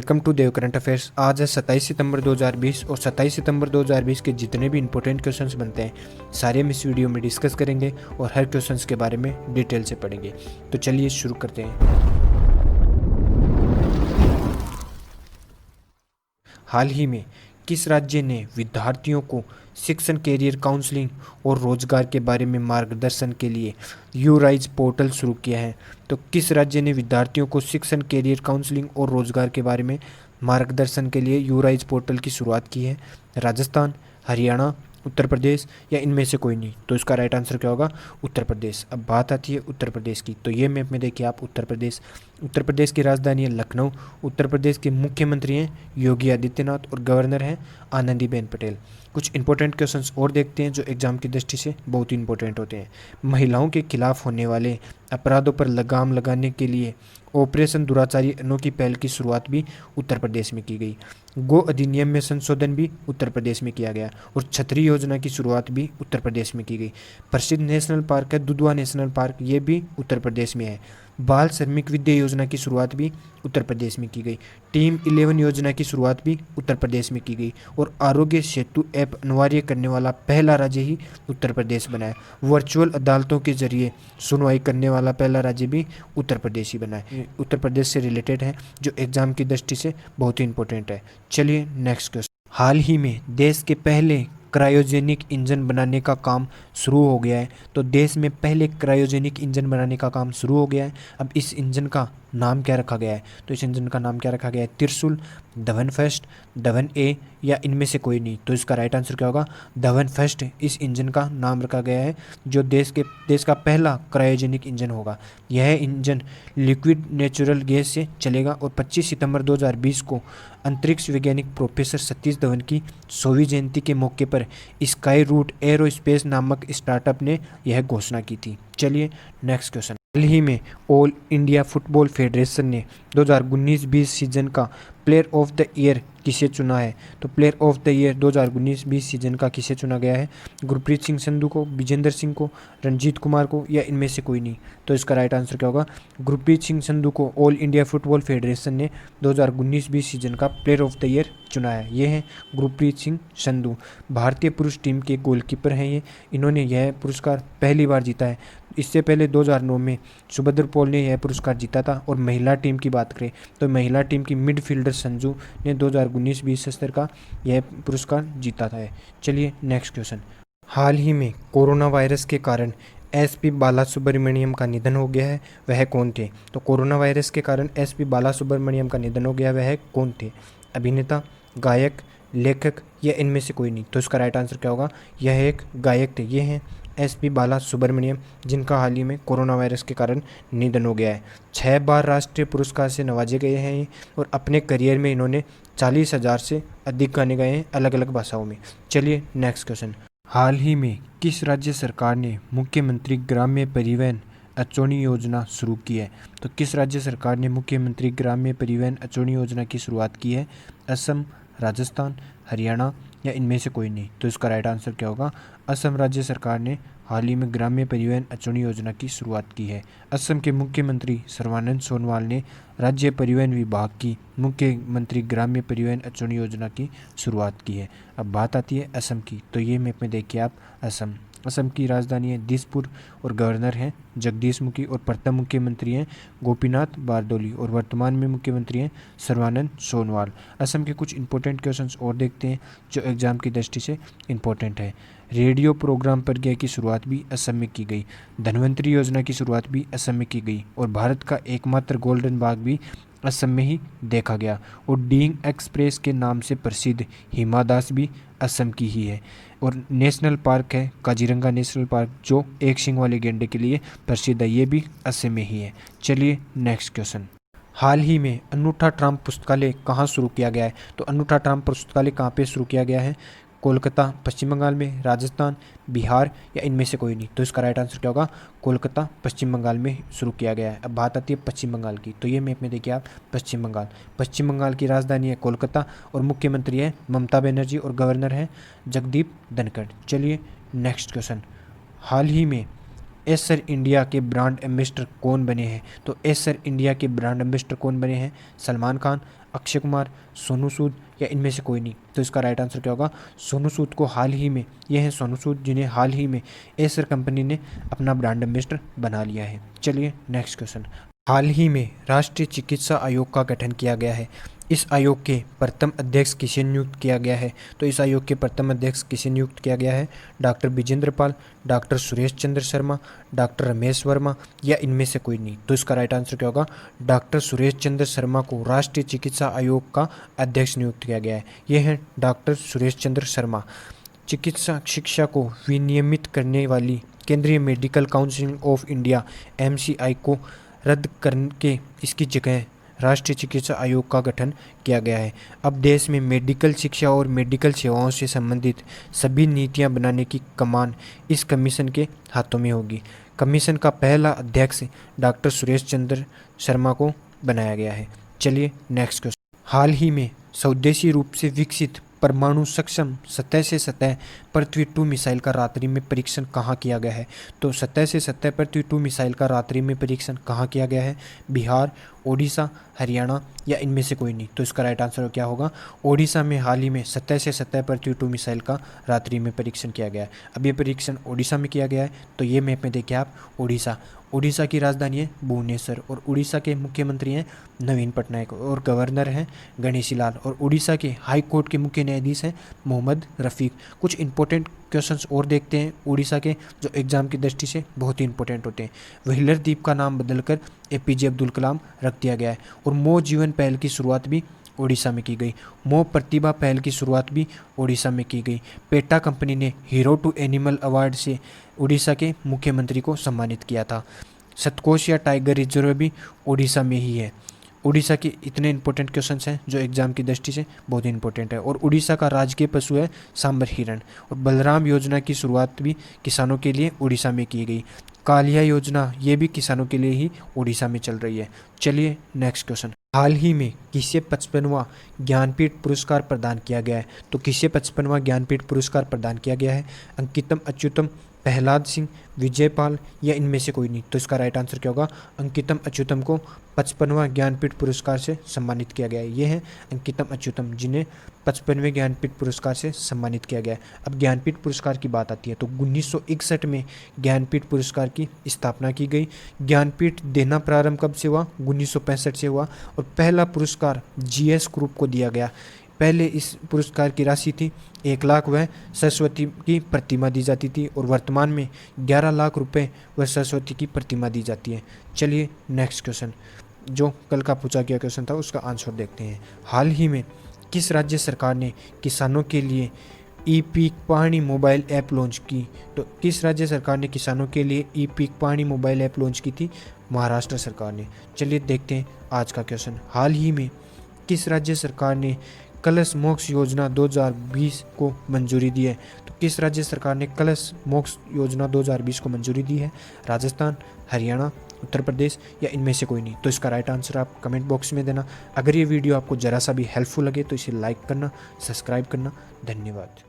Welcome to Dev current affairs. आज है 27 सितंबर 2020 और 27 सितंबर 2020 के जितने भी इंपॉर्टेंट क्वेश्चंस बनते हैं सारे हम इस वीडियो में डिस्कस करेंगे और हर क्वेश्चंस के बारे में डिटेल से पढ़ेंगे। तो चलिए शुरू करते हैं। हाल ही में किस राज्य ने विद्यार्थियों को शिक्षण कैरियर काउंसलिंग और रोजगार के बारे में मार्गदर्शन के लिए यूराइज पोर्टल शुरू किया है? तो किस राज्य ने विद्यार्थियों को शिक्षण कैरियर काउंसलिंग और रोजगार के बारे में मार्गदर्शन के लिए यूराइज पोर्टल की शुरुआत की है? राजस्थान, हरियाणा, उत्तर प्रदेश या इनमें से कोई नहीं? तो इसका राइट आंसर क्या होगा? उत्तर प्रदेश। अब बात आती है उत्तर प्रदेश की, तो ये मैप में देखिए आप उत्तर प्रदेश की राजधानी है लखनऊ। उत्तर प्रदेश के मुख्यमंत्री हैं योगी आदित्यनाथ और गवर्नर हैं आनंदीबेन पटेल। कुछ इंपॉर्टेंट क्वेश्चंस और देखते हैं जो एग्जाम की दृष्टि से बहुत ही इंपॉर्टेंट होते हैं। महिलाओं के खिलाफ होने वाले अपराधों पर लगाम लगाने के लिए ऑपरेशन दुराचारी अनोखी पहल की शुरुआत भी उत्तर प्रदेश में की गई। गो अधिनियम में संशोधन भी उत्तर प्रदेश में किया गया और छतरी योजना की शुरुआत भी उत्तर प्रदेश में की गई। प्रसिद्ध नेशनल पार्क है दुधवा नेशनल पार्क, ये भी उत्तर प्रदेश में है। बाल श्रमिक विद्या योजना की शुरुआत भी उत्तर प्रदेश में की गई। टीम 11 योजना की शुरुआत भी उत्तर प्रदेश में की गई और आरोग्य सेतु ऐप अनिवार्य करने वाला पहला राज्य ही उत्तर प्रदेश बना है। वर्चुअल अदालतों के जरिए सुनवाई करने वाला पहला राज्य भी उत्तर प्रदेश ही बना है। उत्तर प्रदेश से रिलेटेड है जो एग्जाम की दृष्टि से बहुत ही इंपॉर्टेंट है। चलिए नेक्स्ट क्वेश्चन। हाल ही में देश के पहले क्रायोजेनिक इंजन बनाने का काम शुरू हो गया है। तो देश में पहले क्रायोजेनिक इंजन बनाने का काम शुरू हो गया है। अब इस इंजन का नाम क्या रखा गया है? तो इस इंजन का नाम क्या रखा गया है? त्रिशूल, धवन फर्स्ट, धवन ए या इनमें से कोई नहीं? तो इसका राइट आंसर क्या होगा? धवन फर्स्ट इस इंजन का नाम रखा गया है जो देश का पहला क्रायोजेनिक इंजन होगा। यह इंजन लिक्विड नेचुरल गैस से चलेगा और 25 सितंबर 2020 को अंतरिक्ष वैज्ञानिक प्रोफेसर सतीश धवन की 100वीं जयंती के मौके पर स्काई रूट एरोस्पेस नामक स्टार्टअप ने यह घोषणा की थी। चलिए नेक्स्ट क्वेश्चन। हाल ही में ऑल इंडिया फुटबॉल फेडरेशन ने 2019-20 सीजन का प्लेयर ऑफ द ईयर किसे चुना है? तो player of the year 2019-20 season का किसे चुना गया है? गुरप्रीत सिंह संधू को, विजेंद्र सिंह को, रंजीत कुमार को या इनमें से कोई नहीं? तो इसका राइट आंसर क्या होगा? गुरप्रीत सिंह संधू को ऑल इंडिया फुटबॉल फेडरेशन ने 2019-20 सीजन का प्लेयर ऑफ द ईयर चुना है। ये हैं गुरप्रीत सिंह संधू। भारतीय पुरुष टीम के गोलकीपर हैं ये। इन्होंने यह पुरस्कार पहली बार जीता है। इससे पहले 2009 में सुभद्र पॉल ने यह पुरस्कार जीता था। और महिला टीम की बात करें तो महिला टीम की मिडफील्डर संजू ने 2019-20 सत्र का यह पुरस्कार जीता था। चलिए नेक्स्ट क्वेश्चन। हाल ही में कोरोना वायरस के कारण एसपी बालासुब्रमण्यम का निधन हो गया है, वह कौन थे? तो कोरोना वायरस के कारण एसपी बालासुब्रमण्यम का निधन हो गया, वह कौन थे? अभिनेता, गायक, लेखक या इनमें से कोई नहीं? तो इसका राइट आंसर क्या होगा? यह एक गायक थे। ये हैं एसपी बालासुब्रमण्यम जिनका हाल ही में कोरोना वायरस के कारण निधन हो गया है। 6 बार राष्ट्रीय पुरस्कार से नवाजे गए हैं और अपने करियर में इन्होंने 40,000 से अधिक गाने गाए हैं अलग अलग भाषाओं में। चलिए नेक्स्ट क्वेश्चन। हाल ही में किस राज्य सरकार ने मुख्यमंत्री ग्राम्य परिवहन अचोनी योजना शुरू की है? तो किस राज्य सरकार ने मुख्यमंत्री ग्राम्य परिवहन अचोनी योजना की शुरुआत की है? असम, राजस्थान, हरियाणा या इनमें से कोई नहीं? तो इसका राइट आंसर क्या होगा? असम राज्य सरकार ने हाल ही में ग्राम्य परिवहन अचोनी योजना की शुरुआत की है। असम के मुख्यमंत्री सर्बानंद सोनोवाल ने राज्य परिवहन विभाग की मुख्यमंत्री ग्राम्य परिवहन अचोनी योजना की शुरुआत की है। अब बात आती है असम की, तो ये मैप में देखिए आप असम की राजधानी है दिसपुर और गवर्नर हैं जगदीश मुखी और प्रथम मुख्यमंत्री हैं गोपीनाथ बारदोली और वर्तमान में मुख्यमंत्री हैं सर्बानंद सोनोवाल। असम के कुछ इंपॉर्टेंट क्वेश्चंस और देखते हैं जो एग्जाम की दृष्टि से इंपॉर्टेंट है। रेडियो प्रोग्राम प्रज्ञा की शुरुआत भी असम में की गई। धन्वंतरी योजना की शुरुआत भी असम में की गई और भारत का एकमात्र गोल्डन बाग भी असम में ही देखा गया। और डींग एक्सप्रेस के नाम से प्रसिद्ध हिमा दास भी असम की ही है। और नेशनल पार्क है काजीरंगा नेशनल पार्क जो एक सींग वाले गैंडे के लिए प्रसिद्ध है, ये भी असम में ही है। चलिए नेक्स्ट क्वेश्चन। हाल ही में अनूठा ट्रम्प पुस्तकालय कहाँ शुरू किया गया है? तो अनूठा ट्रम्प पुस्तकालय कहाँ पे शुरू किया गया है? कोलकाता, पश्चिम बंगाल में, राजस्थान, बिहार या इनमें से कोई नहीं? तो इसका राइट आंसर क्या होगा? कोलकाता, पश्चिम बंगाल में शुरू किया गया है। अब बात आती है पश्चिम बंगाल की, तो ये मैप में देखिए आप पश्चिम बंगाल की राजधानी है कोलकाता और मुख्यमंत्री है ममता बनर्जी और गवर्नर है जगदीप धनखड़। चलिए नेक्स्ट क्वेश्चन। हाल ही में एसर इंडिया के ब्रांड एम्बेसडर कौन बने हैं? तो एसर इंडिया के ब्रांड एम्बेसडर कौन बने हैं? सलमान खान, अक्षय कुमार, सोनू सूद या इनमें से कोई नहीं? तो इसका राइट आंसर क्या होगा? सोनू सूद को हाल ही में, ये हैं सोनू सूद जिन्हें हाल ही में एसर कंपनी ने अपना ब्रांड एम्बेसडर बना लिया है। चलिए नेक्स्ट क्वेश्चन। हाल ही में राष्ट्रीय चिकित्सा आयोग का गठन किया गया है। इस आयोग के प्रथम अध्यक्ष किसे नियुक्त किया गया है? तो इस आयोग के प्रथम अध्यक्ष किसे नियुक्त किया गया है? डॉक्टर विजेंद्र पाल, डॉक्टर सुरेश चंद्र शर्मा, डॉक्टर रमेश वर्मा या इनमें से कोई नहीं? तो इसका राइट आंसर क्या होगा? डॉक्टर सुरेश चंद्र शर्मा को राष्ट्रीय चिकित्सा आयोग का अध्यक्ष नियुक्त किया गया है। ये हैं डॉक्टर सुरेश चंद्र शर्मा। चिकित्सा शिक्षा को विनियमित करने वाली केंद्रीय medical council of India MCI को रद्द करके इसकी जगह राष्ट्रीय चिकित्सा आयोग का गठन किया गया है। अब देश में मेडिकल शिक्षा और मेडिकल सेवाओं से संबंधित सभी नीतियां बनाने की कमान इस कमीशन के हाथों में होगी। कमीशन का पहला अध्यक्ष डॉक्टर सुरेश चंद्र शर्मा को बनाया गया है। चलिए नेक्स्ट क्वेश्चन। हाल ही में स्वदेशी रूप से विकसित परमाणु सक्षम सतह से सतह पृथ्वी 2 मिसाइल का रात्रि में परीक्षण कहाँ किया गया है? तो सतह से सतह पृथ्वी 2 मिसाइल का रात्रि में परीक्षण कहाँ किया गया है? बिहार, ओडिशा, हरियाणा या इनमें से कोई नहीं? तो इसका राइट आंसर क्या होगा? ओडिशा में हाल ही में सतह से सतह पृथ्वी 2 मिसाइल का रात्रि में परीक्षण किया गया है। अब ये परीक्षण ओडिशा में किया गया है, तो ये मैप में देखिए आप ओडिशा की राजधानी है भुवनेश्वर और उड़ीसा के मुख्यमंत्री हैं नवीन पटनायक और गवर्नर हैं गणेशी लाल और उड़ीसा के हाई कोर्ट के मुख्य न्यायाधीश हैं मोहम्मद रफ़ीक। कुछ इंपॉर्टेंट क्वेश्चंस और देखते हैं उड़ीसा के, जो एग्जाम की दृष्टि से बहुत ही इंपॉर्टेंट होते हैं। व्हीलर द्वीप का नाम बदलकर एपीजे अब्दुल कलाम रख दिया गया है और मो जीवन पहल की शुरुआत भी ओडिशा में की गई। मो प्रतिभा पहल की शुरुआत भी ओडिशा में की गई। पेटा कंपनी ने हीरो टू एनिमल अवार्ड से ओडिशा के मुख्यमंत्री को सम्मानित किया था। सतकोश या टाइगर रिजर्व भी ओडिशा में ही है। उड़ीसा के इतने इंपॉर्टेंट क्वेश्चंस हैं जो एग्जाम की दृष्टि से बहुत ही इंपॉर्टेंट है। और उड़ीसा का राजकीय पशु है सांबर हिरण। और बलराम योजना की शुरुआत भी किसानों के लिए उड़ीसा में की गई। कालिया योजना ये भी किसानों के लिए ही उड़ीसा में चल रही है। चलिए नेक्स्ट क्वेश्चन। हाल ही में किसे 55वां ज्ञानपीठ पुरस्कार प्रदान किया गया है? तो किसे 55वां ज्ञानपीठ पुरस्कार प्रदान किया गया है? अंकितम अच्युतम, प्रहलाद सिंह, विजयपाल या इनमें से कोई नहीं? तो इसका राइट आंसर क्या होगा? अंकितम अच्युतम को 55वां ज्ञानपीठ पुरस्कार से सम्मानित किया गया है। ये हैं अंकितम अच्युतम जिन्हें 55वें ज्ञानपीठ पुरस्कार से सम्मानित किया गया है। अब ज्ञानपीठ पुरस्कार की बात आती है तो 1961 में ज्ञानपीठ पुरस्कार की स्थापना की गई। ज्ञानपीठ देना प्रारंभ कब से हुआ? 1965 से हुआ और पहला पुरस्कार जीएस ग्रुप को दिया गया। पहले इस पुरस्कार की राशि थी 1 लाख व सरस्वती की प्रतिमा दी जाती थी और वर्तमान में 11 लाख रुपए व सरस्वती की प्रतिमा दी जाती है। चलिए नेक्स्ट क्वेश्चन, जो कल का पूछा गया क्वेश्चन था उसका आंसर देखते हैं। हाल ही में किस राज्य सरकार ने किसानों के लिए ई पीक पहाड़ी मोबाइल ऐप लॉन्च की? तो किस राज्य सरकार ने किसानों के लिए ई पीक पहाड़ी मोबाइल ऐप लॉन्च की थी? महाराष्ट्र सरकार ने। चलिए देखते हैं आज का क्वेश्चन। हाल ही में किस राज्य सरकार ने कलश मोक्ष योजना 2020 को मंजूरी दी है? तो किस राज्य सरकार ने कलश मोक्ष योजना 2020 को मंजूरी दी है? राजस्थान, हरियाणा, उत्तर प्रदेश या इनमें से कोई नहीं? तो इसका राइट आंसर आप कमेंट बॉक्स में देना। अगर ये वीडियो आपको ज़रा सा भी हेल्पफुल लगे तो इसे लाइक करना, सब्सक्राइब करना। धन्यवाद।